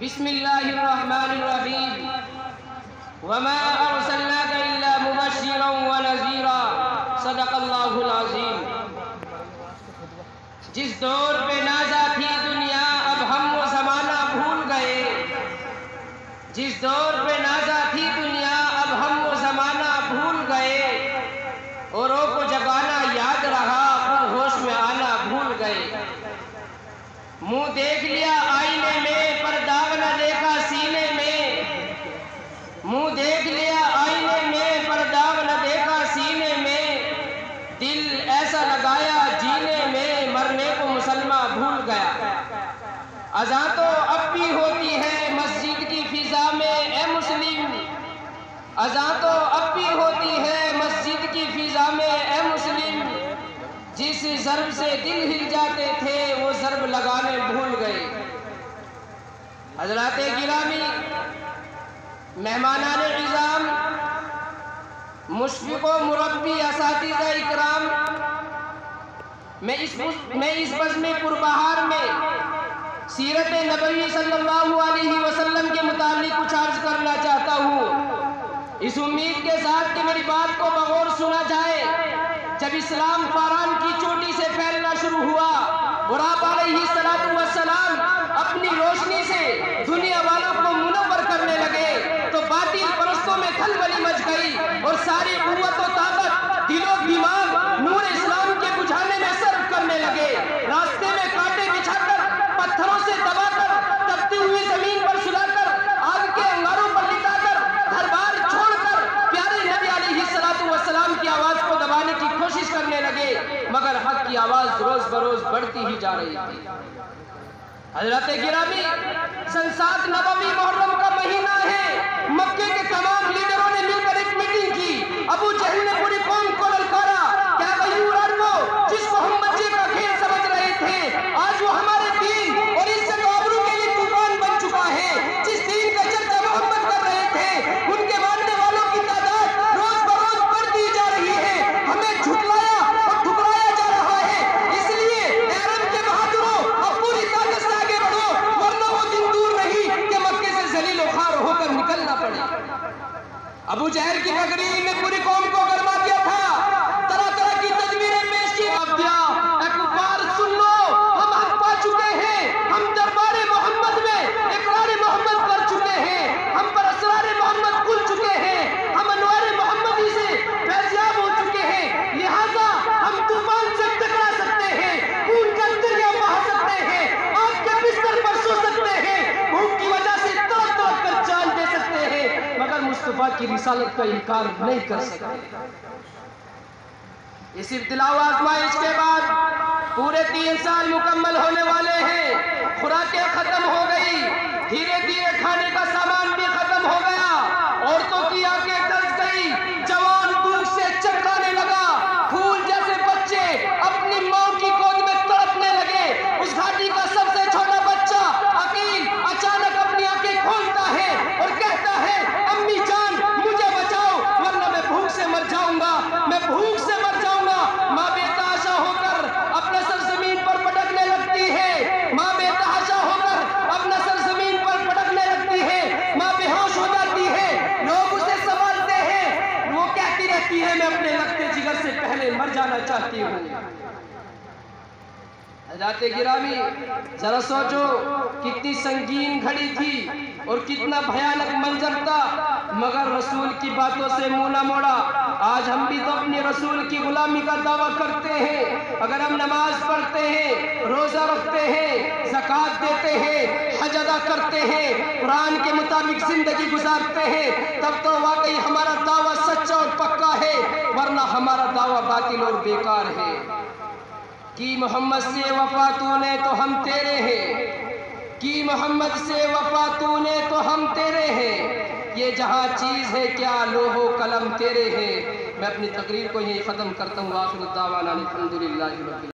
बिस्मिल्लाहिर्रहमानिर्रहीम वमा अरसलनाका इल्ला मुबश्शिरन व नज़ीरा सदक़ल्लाहुल अज़ीम। जिस दौर पे नाज़ा थी दुनिया अब हम वो ज़माना भूल गए। जिस दौर पे नाज़ा थी दुनिया अब हम वो ज़माना भूल गए। औरों को जगाना याद रहा खुद होश में आना भूल गए। मुंह देख लिया आईने में पर दाग न देखा सीने में। मुंह देख लिया आईने में पर दाग न देखा सीने में। दिल ऐसा लगाया जीने में मरने को मुसलमान भूल गया। अज़ां तो अब भी होती है मस्जिद की फिजा में ए मुस्लिम। अज़ां तो अब भी होती है मस्जिद की फिजा में ए मुस्लिम। जिस ज़र्ब से दिल हिल जाते थे वो ज़र्ब लगाने भूल गए। हज़रात गिरामी, मेहमानाने इज़ाम, मुशफ़िक़ो मुरब्बी असातिज़ा इकराम, मैं इस बज़्म पुरबहार में सीरत नबवी सल्लल्लाहु अलैहि वसल्लम के मुताल्लिक़ कुछ अर्ज़ करना चाहता हूँ, इस उम्मीद के साथ कि मेरी बात को बगौर सुना जाए। जब इस्लाम फारान की चोटी से फैलना शुरू हुआ और आप अलैहिस्सलातु वस्सलाम अपनी रोशनी से दुनिया वालों को मुनव्वर करने लगे तो बातिल परस्तों में खलबली मच गई और सारी कुव्वत और ताकत दिलो दिमाग नूर इस्लाम के बुझाने में सर्फ करने लगे। रास्ते में कांटे बिछाकर पत्थरों से दबाकर तपती हुई जमीन पर सुलाकर आग के अंगारों पर लिटाकर घर बार छोड़कर प्यारे नबी अलैहिस्सलातु वस्सलाम की आवाज को दबाने की कोशिश करने लगे, मगर हक की आवाज रोज बरोज बढ़ती ही जा रही थी। हज़रत गिरामी, सन 7 नबवी मुहर्रम का महीना है। मक्के के तमाम लीडरों ने मिलकर एक मीटिंग की। अबू जहल ने पूरी कौम को ललकारा, क्या गयूरान वो जिसको हम बच्चे का खेल समझ रहे थे, आज वो हमारे दीन और इज्जत और आबरू के लिए तूफान बन चुका है। जिस दीन का चर्चा मोहम्मद कर रहे थे उनके मानने वालों की तादाद रोज बरोज बढ़ती जा रही है। हमें झुटलाया और ठुकराया जा रहा है। इसलिए अरब के बहादुरों अब पूरी ताकत से आगे बढ़ो, वरना वो दिन दूर नहीं कि मक्के से जलील और खार होकर निकलना पड़े। अबू जहल की तकरीर में पूरी कौम को गरमा दिया था। तरह तरह की तस्वीरें पेश की। कुफार सुन लो, हम हक पा चुके हैं। हम दरबारे मोहम्मद में इकरार मोहम्मद कर चुके हैं। हम पर असरार मोहम्मद खुल चुके हैं। हम अनवार मोहम्मदी से फैज़याब हो चुके हैं। लिहाजा हम तूफान से टकरा सकते हैं, खून का दरिया बहा सकते हैं, आग के बिस्तर पर सो सकते हैं, भूख की वजह से तड़प तड़प कर जान दे सकते हैं, मगर मुस्तफा की रिसालत का इनकार नहीं कर सकते। इस इब्तिला व आज़माइश के बाद पूरे 3 साल मुकम्मल होने वाले हैं। खुराकें खत्म हो गई, धीरे धीरे खाने का सामान भी खत्म हो गया। औरतों की आंखें दस गई, जवान भूख से चकराने लगा। फूल जैसे बच्चे अपनी मां की गोद में तड़पने लगे। उस घाटी का सबसे छोटा बच्चा अकील अचानक अपनी आंखें खोलता है और कहता है, अम्मी जान मुझे बचाओ वरना मैं भूख से मर जाऊंगा, मैं भूख से मर जाऊंगा। माँ बेतहाशा होकर अपने सर जमीन पर पटकने लगती है। माँ बेतहाशा होकर अपना सर जमीन पर पटकने लगती है। माँ बेहोश हो जाती है। लोग उसे संभालते हैं, वो कहती रहती है, मैं अपने लगते जिगर से पहले मर जाना चाहती हूँ। हज़रात गिरामी, जरा सोचो कितनी संगीन घड़ी थी और कितना भयानक मंजर था, मगर रसूल की बातों से मुंह न मोड़ा। आज हम भी तो अपने रसूल की गुलामी का दावा करते हैं। अगर हम नमाज पढ़ते हैं, रोजा रखते हैं, ज़कात देते हैं, हज अदा करते हैं, कुरान के मुताबिक जिंदगी गुजारते हैं, तब तो वाकई हमारा दावा सच्चा और पक्का है, वरना हमारा दावा बातिल और बेकार है। कि मोहम्मद से वफा तूने तो हम तेरे हैं, कि मोहम्मद से वफा तूने तो हम तेरे हैं, ये जहाँ चीज़ है क्या लोहो कलम तेरे हैं। मैं अपनी तकरीर को यही ख़त्म करता हूँ। आखिर दावाना अल्हम्दुलिल्लाहि रब्बिल